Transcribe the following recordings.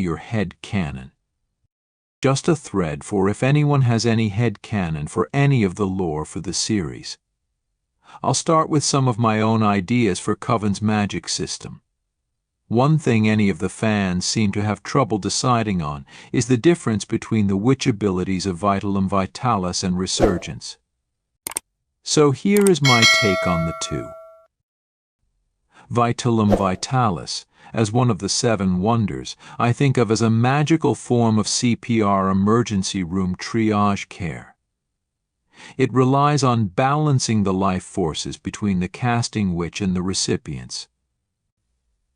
your head canon. Just a thread for if anyone has any head canon for any of the lore for the series. I'll start with some of my own ideas for Coven's magic system. One thing any of the fans seem to have trouble deciding on is the difference between the witch abilities of Vitalum Vitalis and Resurgence. So here is my take on the two. Vitalum Vitalis, as one of the 7 wonders, I think of as a magical form of CPR emergency room triage care. It relies on balancing the life forces between the casting witch and the recipients.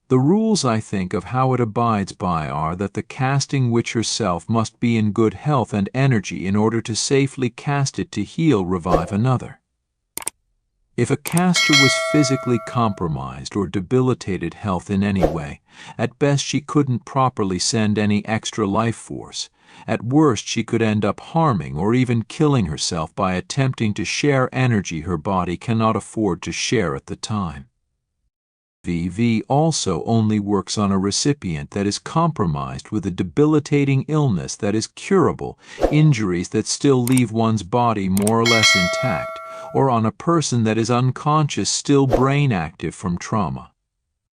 The rules, I think, of how it abides by are that the casting witch herself must be in good health and energy in order to safely cast it to heal revive another. If a caster was physically compromised or debilitated health in any way, at best she couldn't properly send any extra life force. At worst she could end up harming or even killing herself by attempting to share energy her body cannot afford to share at the time. VV also only works on a recipient that is compromised with a debilitating illness that is curable, injuries that still leave one's body more or less intact, or on a person that is unconscious still brain active from trauma.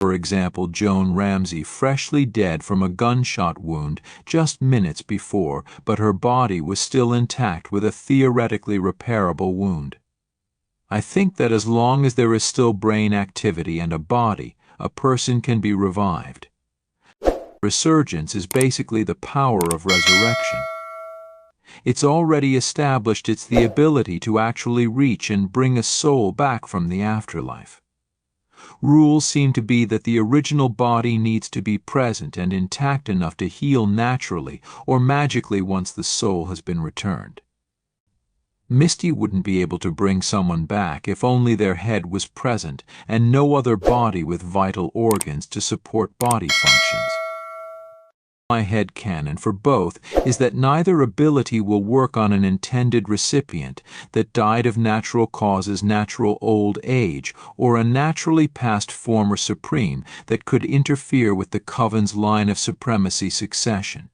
For example, Joan Ramsey, freshly dead from a gunshot wound just minutes before, but her body was still intact with a theoretically repairable wound. I think that as long as there is still brain activity and a body, a person can be revived. Resurgence is basically the power of resurrection. It's already established it's the ability to actually reach and bring a soul back from the afterlife. Rules seem to be that the original body needs to be present and intact enough to heal naturally or magically once the soul has been returned. Misty wouldn't be able to bring someone back if only their head was present and no other body with vital organs to support body functions. My headcanon for both is that neither ability will work on an intended recipient that died of natural causes, natural old age, or a naturally passed former supreme that could interfere with the Coven's line of supremacy succession.